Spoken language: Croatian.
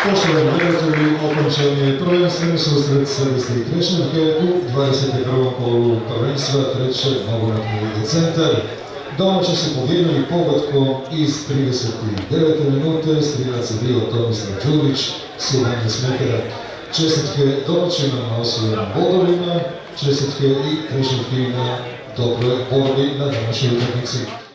Poštovani gledatelji, okončan je prvenstveni susret Segeste i Trešnjevke u 21. kolu prvenstva treće nogometne lige Centar. Domaći su pobjedili pogodkom iz 39. minute, strijelac je bio Tomislav Đurić s 17 metara. Čestitke domaćima na osvojenim bodovima, čestitke i Trešnjevki na dobroj borbi na današnjoj utakmici.